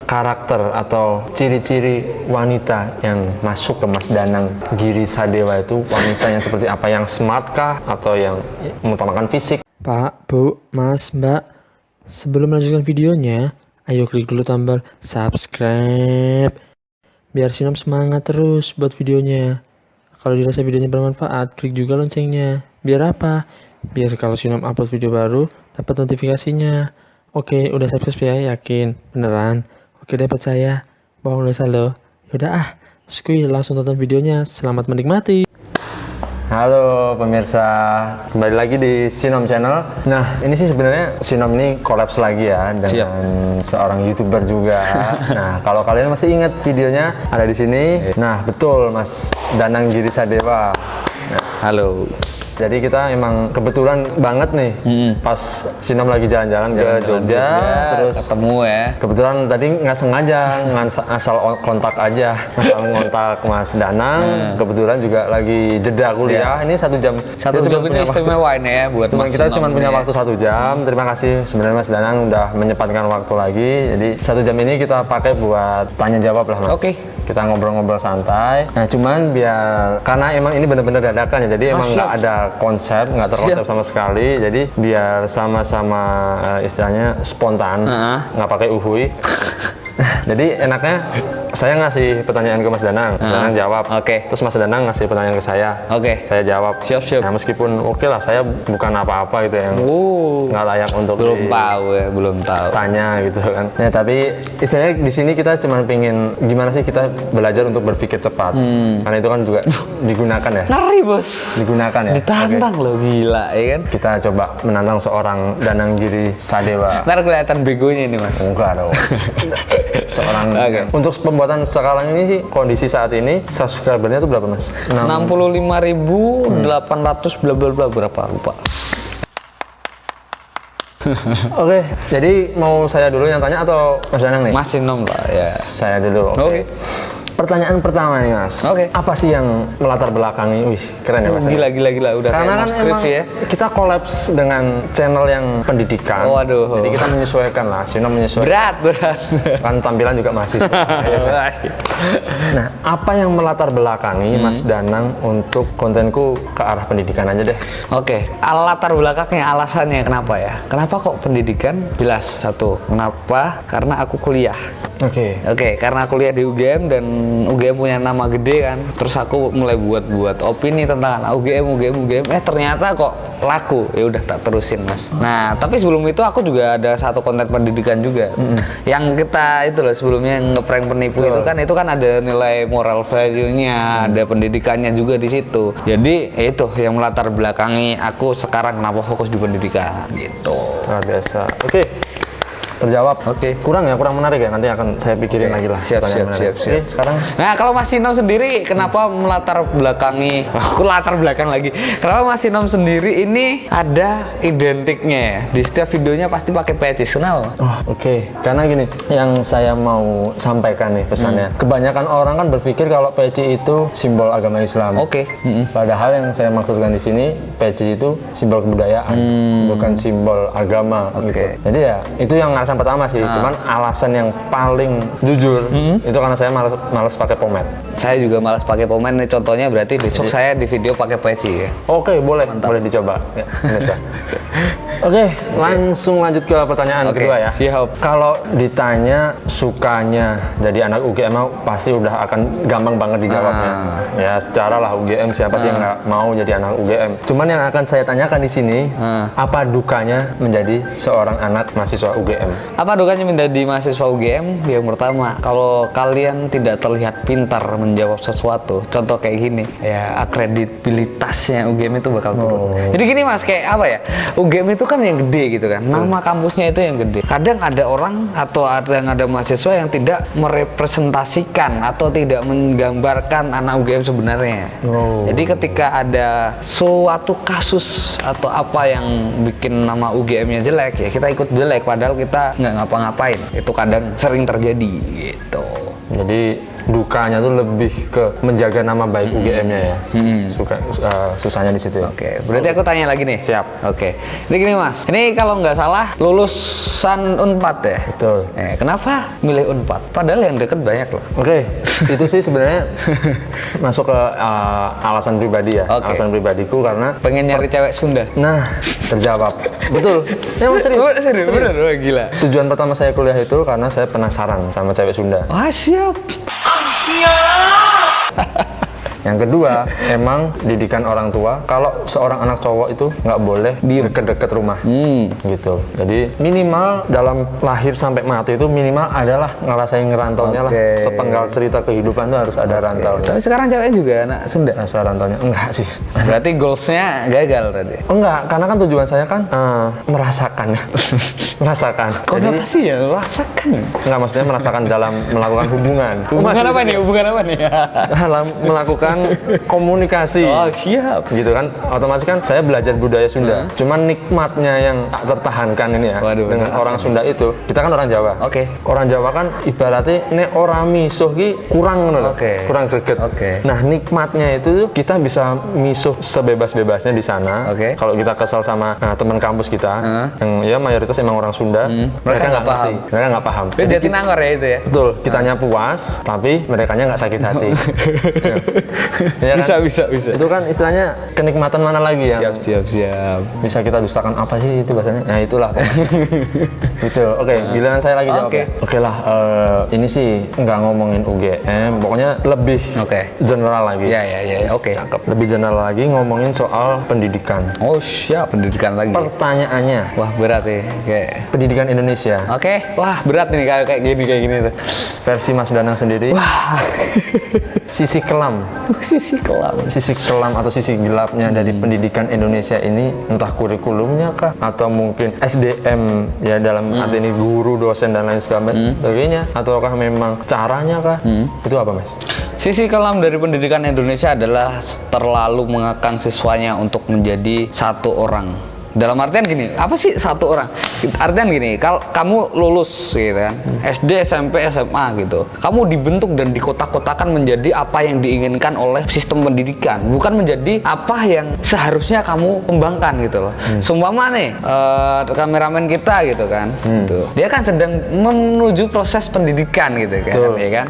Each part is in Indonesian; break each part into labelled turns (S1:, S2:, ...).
S1: karakter atau ciri-ciri wanita yang masuk ke Mas Danang Giri Sadewa itu wanita yang seperti apa? Yang smart kah atau yang mengutamakan fisik?
S2: Pak, Bu, Mas, Mbak, sebelum melanjutkan videonya, ayo klik dulu tombol subscribe biar Sinom semangat terus buat videonya. Kalau dirasa videonya bermanfaat, klik juga loncengnya. Biar apa? Biar kalau Sinom upload video baru, dapat notifikasinya. Oke, udah subscribe ya, yakin? Beneran? Oke, dapat saya. Bohong dosa loh. Yaudah skuy, langsung tonton videonya. Selamat menikmati.
S1: Halo pemirsa, kembali lagi di Sinom Channel. Nah, ini sih sebenarnya Sinom ini kolaps lagi ya dengan seorang YouTuber juga. Nah, kalau kalian masih ingat videonya ada di sini. Nah, betul Mas Danang Giri Sadewa. Nah,
S3: halo.
S1: Jadi kita emang kebetulan banget nih pas Sinom lagi jalan-jalan ke Jogja, terus
S3: ketemu ya.
S1: Kebetulan tadi nggak sengaja asal kontak aja, asal ngontak Mas Danang. Kebetulan juga lagi jeda kuliah. Ini 1 jam.
S3: Satu jam ini istimewa ini ya buat Mas
S1: kita cuma punya
S3: ya.
S1: waktu 1 jam. Terima kasih sebenarnya Mas Danang udah menyempatkan waktu lagi. Jadi 1 jam ini kita pakai buat tanya jawab lah Mas.
S3: Oke.
S1: Kita ngobrol-ngobrol santai. Nah cuman biar karena emang ini bener-bener dadakan ya. Jadi emang nggak ada konsep, nggak terkonsep sama sekali. Jadi biar sama-sama istilahnya spontan, nggak pakai uhui. Jadi enaknya saya ngasih pertanyaan ke Mas Danang, Mas Danang jawab.
S3: Oke.
S1: Terus Mas Danang ngasih pertanyaan ke saya.
S3: Oke.
S1: Saya jawab.
S3: Siap.
S1: Nah meskipun oke lah, saya bukan apa-apa gitu yang nggak layak untuk
S3: belum tahu.
S1: tanya gitu kan. Ya tapi istilahnya di sini kita cuma pingin gimana sih kita belajar untuk berpikir cepat. Karena itu kan juga digunakan ya.
S3: Ngeri bos.
S1: Digunakan ya.
S3: Ditantang loh, gila ya kan.
S1: Kita coba menantang seorang Danang Giri Sadewa.
S3: Ntar kelihatan begonya ini Mas.
S1: Enggak dong. Seorang untuk pembuatan sekarang ini sih kondisi saat ini subscribernya itu berapa Mas?
S3: 65.800 bla bla bla berapa lupa.
S1: Oke, jadi mau saya dulu yang tanya atau Mas Danang nih?
S3: Masih nom lah ya.
S1: Saya dulu.
S3: Oke.
S1: Pertanyaan pertama nih Mas.
S3: Oke.
S1: Apa sih yang melatar belakangi? Wih, keren ya Mas.
S3: Gila udah
S1: Karena
S3: kayak
S1: kan
S3: skripsi
S1: emang
S3: ya.
S1: kita kolaps dengan channel yang pendidikan.
S3: Waduh.
S1: Jadi kita menyesuaikan lah. Sinom menyesuaikan.
S3: Berat.
S1: Kan tampilan juga mahasiswa. Nah, apa yang melatar belakangi Mas Danang untuk kontenku ke arah pendidikan aja deh?
S3: Oke, latar belakangnya, alasannya kenapa ya? Kenapa kok pendidikan? Jelas satu. Kenapa? Karena aku kuliah.
S1: Oke.
S3: Karena kuliah di UGM dan UGM punya nama gede kan. Terus aku mulai buat opini tentang UGM. Ternyata kok laku. Ya udah tak terusin Mas. Nah, tapi sebelum itu aku juga ada satu konten pendidikan juga. Yang kita itu loh sebelumnya ngeprank penipu itu kan ada nilai moral value-nya, ada pendidikannya juga di situ. Jadi itu yang melatar belakangi aku sekarang kenapa fokus di pendidikan gitu.
S1: Luar biasa. Oke. Terjawab.
S3: Oke.
S1: Kurang menarik ya, nanti akan saya pikirin lagi lah.
S3: Siap.
S1: Oke, sekarang.
S3: Nah, kalau Mas Sinom sendiri kenapa melatar belakangi? Aku latar belakang lagi. Kenapa Mas Sinom sendiri ini ada identiknya ya? Di setiap videonya pasti pakai peci. Kenapa?
S1: Oh, oke. Karena gini, yang saya mau sampaikan nih pesannya. Kebanyakan orang kan berpikir kalau peci itu simbol agama Islam.
S3: Oke.
S1: Padahal yang saya maksudkan di sini, peci itu simbol kebudayaan, bukan simbol agama gitu. Jadi ya, itu yang alasan pertama sih. Cuman alasan yang paling jujur itu karena saya malas pakai pomade.
S3: Saya juga malas pakai pomade nih. Contohnya berarti besok saya di video pakai peci ya.
S1: Oke, boleh dicoba. Ya, Oke, langsung lanjut ke pertanyaan kedua ya.
S3: Siap.
S1: Kalau ditanya sukanya jadi anak UGM pasti udah akan gampang banget dijawabnya. Ya, secara lah UGM siapa sih yang nggak mau jadi anak UGM. Cuman yang akan saya tanyakan di sini, apa dukanya menjadi seorang anak mahasiswa UGM?
S3: Apa dukanya menjadi mahasiswa UGM? Yang pertama, kalau kalian tidak terlihat pintar menjawab sesuatu, contoh kayak gini, ya akredibilitasnya UGM itu bakal turun. Jadi gini Mas, kayak apa ya? UGM itu kan yang gede gitu kan, nama kampusnya itu yang gede. Kadang ada orang atau ada mahasiswa yang tidak merepresentasikan atau tidak menggambarkan anak UGM sebenarnya. Jadi ketika ada suatu kasus atau apa yang bikin nama UGM-nya jelek, ya kita ikut jelek padahal kita nggak ngapa-ngapain. Itu kadang sering terjadi gitu.
S1: Jadi dukanya tuh lebih ke menjaga nama baik UGM-nya ya. Susahnya di situ.
S3: Oke, berarti aku tanya lagi nih.
S1: Siap.
S3: Oke, ini gini Mas. Ini kalau nggak salah lulusan Unpad ya.
S1: Betul.
S3: Kenapa milih Unpad? Padahal yang deket banyak loh.
S1: Oke, itu sih sebenarnya masuk ke alasan pribadi ya.
S3: Oke.
S1: Alasan pribadiku karena
S3: Pengen nyari cewek Sunda.
S1: nah terjawab. Betul. Emang serius.
S3: Serius, bener, wah, gila.
S1: Tujuan pertama saya kuliah itu karena saya penasaran sama cewek Sunda.
S3: Wah, siap.
S1: Yang kedua, emang didikan orang tua kalau seorang anak cowok itu nggak boleh deket-deket rumah, gitu. Jadi minimal dalam lahir sampai mati itu minimal adalah ngerasain ngerantaunya lah. Sepenggal cerita kehidupan tuh harus ada rantau.
S3: Tapi sekarang ceweknya juga anak Sunda.
S1: Rasa rantaunya enggak sih.
S3: Berarti goalsnya gagal tadi.
S1: Enggak, karena kan tujuan saya kan merasakan, merasakan.
S3: Konotasi ya, rasakan.
S1: Enggak, maksudnya merasakan dalam melakukan hubungan.
S3: Hubungan apa nih? Hubungan apa nih?
S1: Dalam melakukan komunikasi.
S3: Oh, siap.
S1: Gitu kan, otomatis kan saya belajar budaya Sunda. Cuman nikmatnya yang tak tertahankan ini ya.
S3: Waduh,
S1: dengan orang Sunda itu, kita kan orang Jawa.
S3: Oke.
S1: Orang Jawa kan ibaratnya nek ora misuh ki kurang ngono lho.
S3: Oke.
S1: Kurang greget.
S3: Oke.
S1: Nah, nikmatnya itu kita bisa misuh sebebas-bebasnya di sana.
S3: Oke.
S1: Kalau kita kesal sama teman kampus kita yang ya mayoritas emang orang Sunda,
S3: Mereka nggak paham.
S1: ngerti. Mereka nggak paham.
S3: Itu Jatinangor ya itu ya?
S1: Betul, kitanya puas, tapi merekanya nggak sakit hati. Ya kan?
S3: Bisa.
S1: Itu kan istilahnya kenikmatan mana lagi ya?
S3: Siap.
S1: Bisa kita dustakan apa sih itu bahasanya? Nah itulah. Gitu. Oke, giliran saya lagi jawab. Oke lah, ini sih nggak ngomongin UGM, pokoknya lebih general lagi.
S3: Ya. Oke.
S1: Cakep. Lebih general lagi ngomongin soal pendidikan.
S3: Oh, siap. Pendidikan lagi.
S1: Pertanyaannya,
S3: Wah, berat ya. Kayak.
S1: pendidikan Indonesia
S3: Oke. Wah, berat nih kayak gini tuh.
S1: versi Mas Danang sendiri.
S3: Wah.
S1: Sisi kelam sisi kelam atau sisi gelapnya dari pendidikan Indonesia ini, entah kurikulumnya kah atau mungkin SDM ya dalam arti ini guru, dosen dan lain sebagainya, ataukah memang caranya kah? Itu apa Mas?
S3: Sisi kelam dari pendidikan Indonesia adalah terlalu mengekang siswanya untuk menjadi satu orang. Dalam artian gini, apa sih satu orang? Artian gini, kalau kamu lulus gitu kan, SD, SMP, SMA gitu, kamu dibentuk dan dikotak-kotakan menjadi apa yang diinginkan oleh sistem pendidikan, bukan menjadi apa yang seharusnya kamu kembangkan gitu loh. Seumpama nih, kameramen kita gitu kan, gitu. Dia kan sedang menuju proses pendidikan gitu kan, ya kan?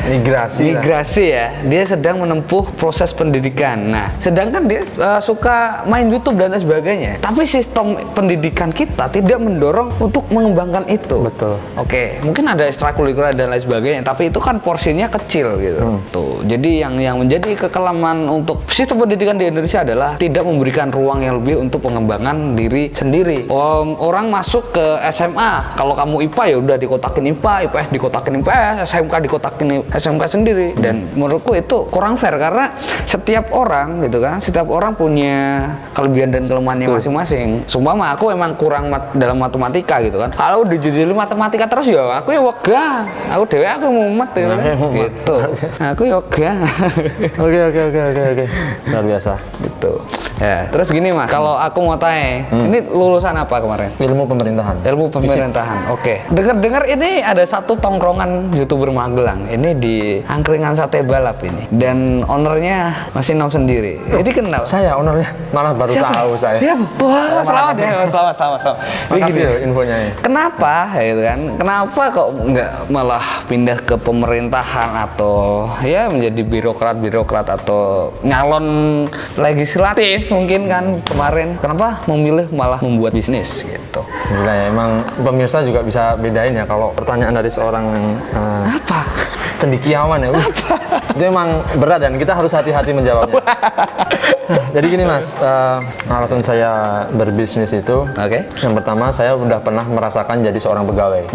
S3: Migrasi ya, dia sedang menempuh proses pendidikan. Nah, sedangkan dia suka main YouTube dan lain sebagainya, tapi sistem pendidikan kita tidak mendorong untuk mengembangkan itu.
S1: Betul.
S3: Oke, mungkin ada ekstrakurikuler dan lain sebagainya, tapi itu kan porsinya kecil gitu. Tuh. Jadi yang menjadi kekelaman untuk sistem pendidikan di Indonesia adalah tidak memberikan ruang yang lebih untuk pengembangan diri sendiri. Orang masuk ke SMA, kalau kamu IPA ya udah dikotakin IPA, IPS dikotakin IPS, SMK dikotakin SMK sendiri. Dan menurutku itu kurang fair karena setiap orang gitu kan, setiap orang punya kelebihan dan kelemahannya masing-masing. Umpama aku emang kurang dalam matematika gitu kan. Kalau dijajali matematika terus ya aku ya wegah. Aku dewe aku mumet gitu kan. Gitu. Aku ya wegah.
S1: Oke. Luar biasa.
S3: Gitu. Ya, terus gini Mas, kalau aku mau tanya, ini lulusan apa kemarin?
S1: Ilmu pemerintahan.
S3: Ilmu pemerintahan. Oke. Dengar-dengar ini ada satu tongkrongan YouTuber Magelang. Ini di angkringan sate balap ini. Dan ownernya masih nom sendiri. Ini kenal.
S1: Saya ownernya, malah baru tahu saya.
S3: Iya, wah, selamat ya, selamat.
S1: Makasih ya infonya ya.
S3: Kenapa gitu kan? Kenapa kok nggak malah pindah ke pemerintahan atau ya menjadi birokrat atau nyalon legislatif mungkin kan kemarin? Kenapa memilih malah membuat bisnis gitu?
S1: Gila ya, emang pemirsa juga bisa bedain ya kalau pertanyaan dari seorang
S3: Apa?
S1: cendikiawan ya. Itu emang berat dan kita harus hati-hati menjawabnya. Jadi gini Mas, alasan saya berbisnis itu, yang pertama saya udah pernah merasakan jadi seorang pegawai.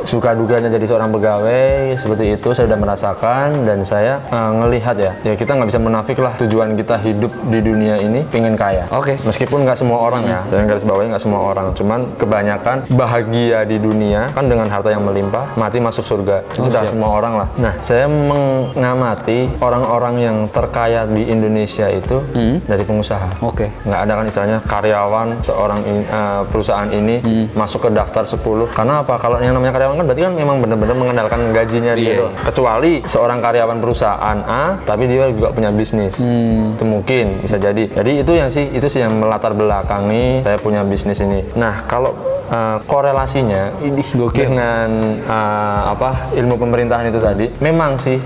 S1: Suka duganya jadi seorang pegawai seperti itu saya udah merasakan, dan saya ngelihat ya kita nggak bisa menafik lah tujuan kita hidup di dunia ini pengen kaya. Meskipun nggak semua orang ya, dan garis bawahnya nggak semua orang, cuman kebanyakan bahagia di dunia kan dengan harta yang melimpah, mati masuk surga. Itu udah semua orang lah. Nah, saya mengamati orang-orang yang terkaya di Indonesia itu dari pengusaha.
S3: Oke.
S1: Nggak ada kan istilahnya karyawan seorang perusahaan ini masuk ke daftar 10. Karena apa? Kalau yang namanya karyawan kan berarti kan memang benar-benar mengandalkan gajinya dia. Kecuali seorang karyawan perusahaan A tapi dia juga punya bisnis. Itu mungkin bisa jadi. Jadi itu sih yang melatar belakangi saya punya bisnis ini. Nah, kalau korelasinya dengan ilmu pemerintahan itu tadi, memang sih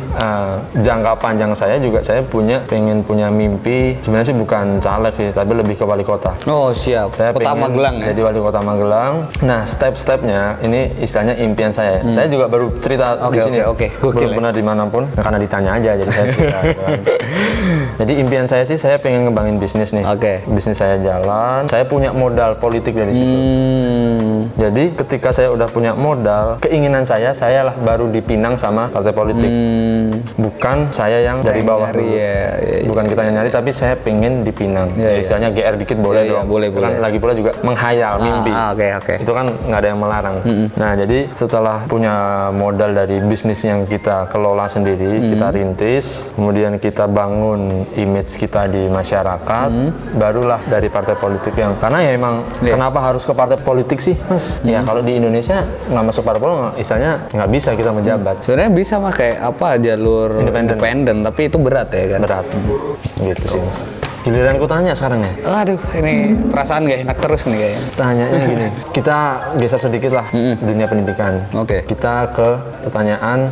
S1: jangka panjang saya juga saya pengen punya mimpi, sebenarnya sih bukan caleg sih, tapi lebih ke wali kota.
S3: Oh siap,
S1: Saya
S3: Kota
S1: pengen
S3: Magelang ya?
S1: jadi wali kota Magelang. Nah, step-stepnya ini istilahnya impian saya. Saya juga baru cerita di sini. Belum pernah dimanapun, karena ditanya aja jadi saya cerita. Gitu kan. Jadi impian saya sih, saya pengen ngembangin bisnis nih. Bisnis saya jalan, saya punya modal politik dari situ. Jadi ketika saya udah punya modal, keinginan saya lah baru dipinang sama partai politik. Bukan saya yang dari bawah dulu. Bukan kita yang nyari, tapi saya pengen dipinang. Istilahnya GR dikit boleh dong.
S3: Boleh.
S1: Kan lagi pula juga menghayal, mimpi. Itu kan nggak ada yang melarang. Nah, jadi setelah punya modal dari bisnis yang kita kelola sendiri, kita rintis, kemudian kita bangun image kita di masyarakat, barulah dari partai politik yang, karena ya emang kenapa harus ke partai politik sih, Mas? Ya kalau di Indonesia nggak masuk parpol, istilahnya nggak bisa kita menjabat.
S3: Sebenarnya bisa mah kayak jalur independen, tapi itu berat ya kan?
S1: Berat, gitu sih. Giliranku tanya sekarang ya.
S3: Aduh, ini perasaan gak enak terus nih kayaknya.
S1: Tanyanya gini, kita geser sedikit lah dunia pendidikan. Kita ke pertanyaan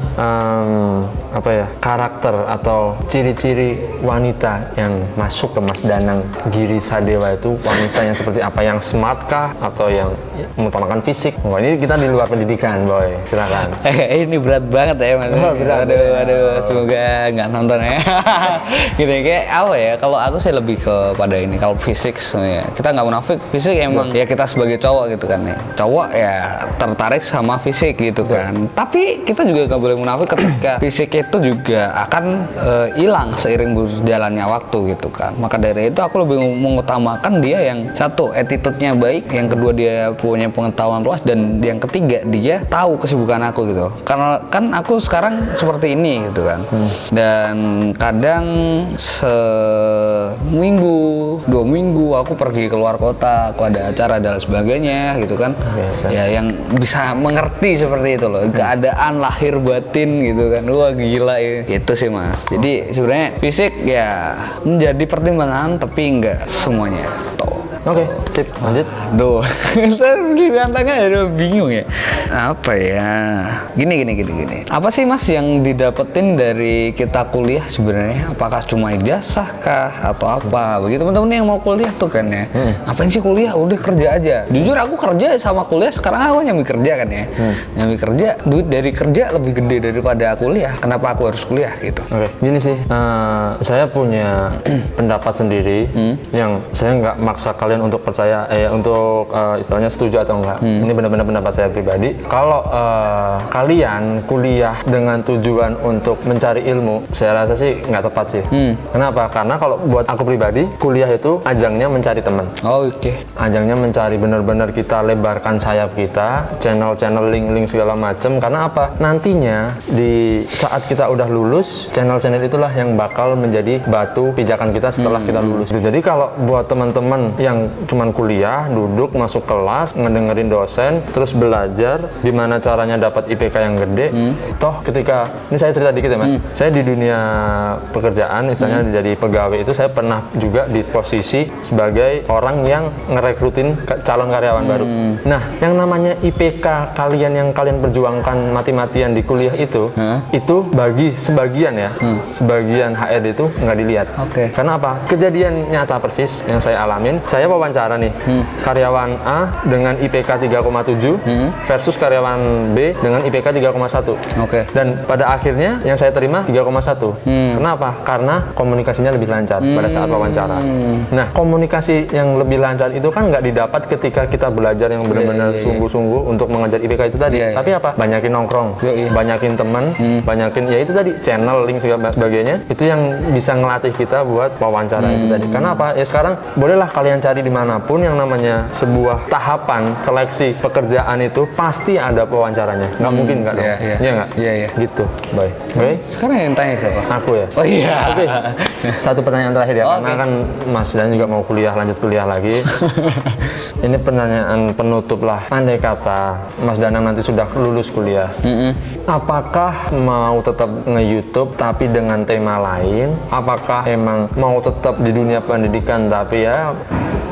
S1: karakter atau ciri-ciri wanita yang masuk ke Mas Danang Giri Sadewa itu wanita yang seperti apa? Yang smart kah atau yang mengutamakan fisik? Wah, ini kita di luar pendidikan, boy. Silakan.
S3: Ini berat banget ya Mas. Aduh, semoga nggak nonton ya. Gitu kayak apa ya? Kalau aku sih lebih kepada ini, kalau fisik ya, kita nggak munafik, fisik emang ya kita sebagai cowok gitu kan ya, cowok ya tertarik sama fisik gitu kan, tapi kita juga nggak boleh munafik ketika fisik itu juga akan hilang seiring berjalannya waktu gitu kan. Maka dari itu aku lebih mengutamakan dia yang satu attitude-nya baik, yang kedua dia punya pengetahuan luas, dan yang ketiga dia tahu kesibukan aku gitu, karena kan aku sekarang seperti ini gitu kan. Dan kadang minggu, 2 minggu aku pergi keluar kota, aku ada acara dan sebagainya gitu kan. Ya yang bisa mengerti seperti itu loh, keadaan lahir batin gitu kan. Wah gila ini. Itu sih Mas. Jadi sebenarnya fisik ya menjadi pertimbangan, tapi enggak semuanya.
S1: Oke, sip, lanjut.
S3: Aduh, saya giliran tanya udah bingung ya. Apa ya? Gini. Apa sih Mas yang didapetin dari kita kuliah sebenarnya? Apakah cuma ijazah kah atau apa? Begitu teman-teman yang mau kuliah tuh kan ya. Ngapain sih kuliah? Udah kerja aja. Jujur aku kerja sama kuliah sekarang aku nyambi kerja kan ya. Nyambi kerja, duit dari kerja lebih gede daripada kuliah. Kenapa aku harus kuliah gitu?
S1: Oke, gini sih. Saya punya pendapat sendiri yang saya nggak maksa kalian untuk percaya, istilahnya setuju atau enggak. Ini benar-benar pendapat saya pribadi. Kalau kalian kuliah dengan tujuan untuk mencari ilmu, saya rasa sih nggak tepat sih. Kenapa? Karena kalau buat aku pribadi, kuliah itu ajangnya mencari teman. Ajangnya mencari benar-benar kita lebarkan sayap kita, channel-channel link-link segala macam. Karena apa? Nantinya di saat kita udah lulus, channel-channel itulah yang bakal menjadi batu pijakan kita setelah kita lulus. Jadi kalau buat teman-teman yang cuman kuliah, duduk, masuk kelas, ngedengerin dosen, terus belajar gimana caranya dapat IPK yang gede. Toh ketika, ini saya cerita dikit ya Mas, saya di dunia pekerjaan, istilahnya jadi pegawai itu, saya pernah juga di posisi sebagai orang yang ngerekrutin calon karyawan baru. Nah, yang namanya IPK kalian yang kalian perjuangkan mati-matian di kuliah itu bagi sebagian ya, sebagian HRD itu nggak dilihat. Karena apa? Kejadian nyata persis yang saya alamin. Saya wawancara nih, karyawan A dengan IPK 3,7 versus karyawan B dengan IPK 3,1. Dan pada akhirnya yang saya terima 3,1. Kenapa? Karena komunikasinya lebih lancar pada saat wawancara. Nah, komunikasi yang lebih lancar itu kan nggak didapat ketika kita belajar yang benar-benar sungguh-sungguh untuk mengejar IPK itu tadi. Tapi apa? Banyakin nongkrong, banyakin teman, banyakin ya itu tadi channel, link segala sebagainya. Itu yang bisa ngelatih kita buat wawancara itu tadi. Karena apa? Ya sekarang bolehlah kalian cari terjadi dimanapun yang namanya sebuah tahapan seleksi pekerjaan itu pasti ada wawancaranya. Nggak mungkin nggak dong? Iya nggak?
S3: Iya.
S1: Gitu, baik. Oke.
S3: Sekarang yang tanya siapa?
S1: Aku ya.
S3: Oh iya.
S1: Oke. Satu pertanyaan terakhir ya, karena
S3: Oke.
S1: kan Mas Dan juga mau lanjut kuliah lagi. Ini pertanyaan penutup lah. Andai kata Mas Danang nanti sudah lulus kuliah, apakah mau tetap nge-YouTube tapi dengan tema lain? Apakah emang mau tetap di dunia pendidikan tapi ya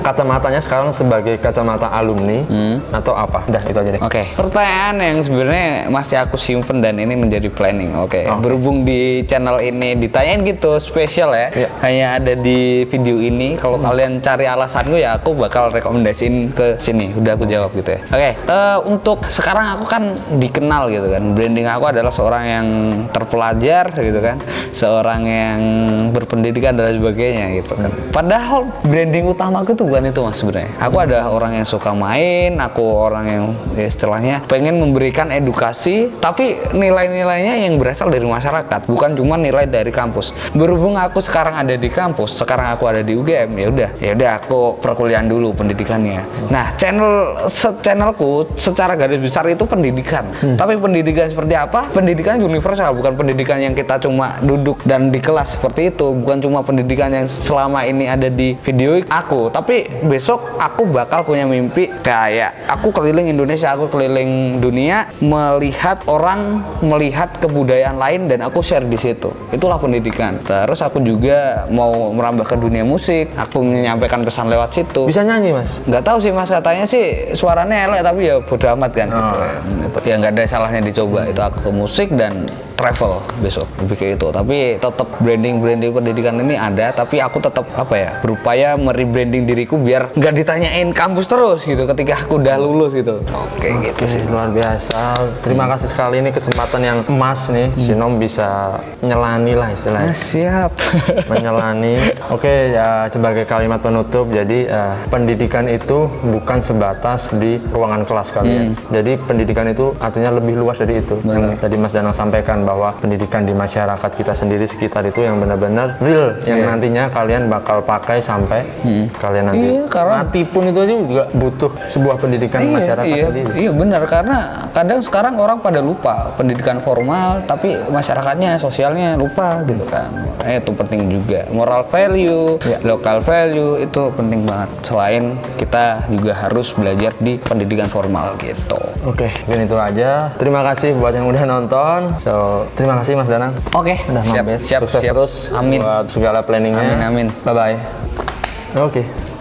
S1: kacamatanya sekarang sebagai kacamata alumni atau apa? Udah itu aja deh.
S3: Oke, pertanyaan yang sebenarnya masih aku simpen dan ini menjadi planning. Oke, berhubung di channel ini ditanyain gitu spesial ya,
S1: Iya.
S3: hanya ada di video ini. Kalau kalian cari alasanku ya aku bakal rekomendasiin ke sini. Udah aku jawab gitu ya. Oke, untuk sekarang aku kan dikenal gitu kan. Branding aku adalah seorang yang terpelajar gitu kan, seorang yang berpendidikan dan sebagainya gitu kan. Padahal branding utamaku tuh bukan itu mas sebenarnya. Aku adalah orang yang suka main, aku orang yang ya, istilahnya pengen memberikan edukasi, tapi nilai-nilainya yang berasal dari masyarakat, bukan cuma nilai dari kampus. Berhubung aku sekarang ada di kampus, sekarang aku ada di UGM, ya udah aku perkuliahan dulu pendidikannya. Nah, channelku secara garis besar itu pendidikan. Tapi pendidikan seperti apa? Pendidikan universal, bukan pendidikan yang kita cuma duduk dan di kelas seperti itu, bukan cuma pendidikan yang selama ini ada di video aku, tapi besok aku bakal punya mimpi kayak aku keliling Indonesia, aku keliling dunia, melihat kebudayaan lain dan aku share di situ. Itulah pendidikan. Terus aku juga mau merambah ke dunia musik, aku menyampaikan pesan lewat situ.
S1: Bisa nyanyi mas?
S3: Nggak tahu sih mas, katanya sih suaranya elek tapi ya bodo amat kan gitu. Ya nggak ada salahnya dicoba. Itu aku ke musik dan travel besok lebih kayak itu. Tapi tetap branding pendidikan ini ada, tapi aku tetap berupaya merebranding diriku biar nggak ditanyain kampus terus gitu ketika aku udah lulus gitu. Oke, gitu sih.
S1: Luar biasa. Terima kasih sekali, ini kesempatan yang emas nih. Sinom bisa nyelani lah istilahnya.
S3: Siap.
S1: Menyelani. Oke, ya sebagai kalimat penutup, jadi pendidikan itu bukan sebatas di ruangan kelas kalian. Jadi pendidikan itu artinya lebih luas dari itu. Yang tadi Mas Danang sampaikan bahwa pendidikan di masyarakat kita sendiri sekitar itu yang benar-benar real, yang nantinya kalian bakal pakai sampai kalian nanti mati pun itu aja juga butuh sebuah pendidikan masyarakat sendiri.
S3: Iya benar, karena kadang sekarang orang pada lupa pendidikan formal, tapi masyarakatnya, sosialnya lupa gitu kan. Itu penting juga. Moral value, local value itu penting banget. Selain kita juga harus belajar di pendidikan formal gitu.
S1: Oke, mungkin itu aja. Terima kasih buat yang udah nonton. Terima kasih Mas Danang.
S3: Oke,
S1: Udah mampir.
S3: siap.
S1: Sukses terus
S3: Amin.
S1: buat segala planningnya.
S3: Amin.
S1: Bye bye. Oke.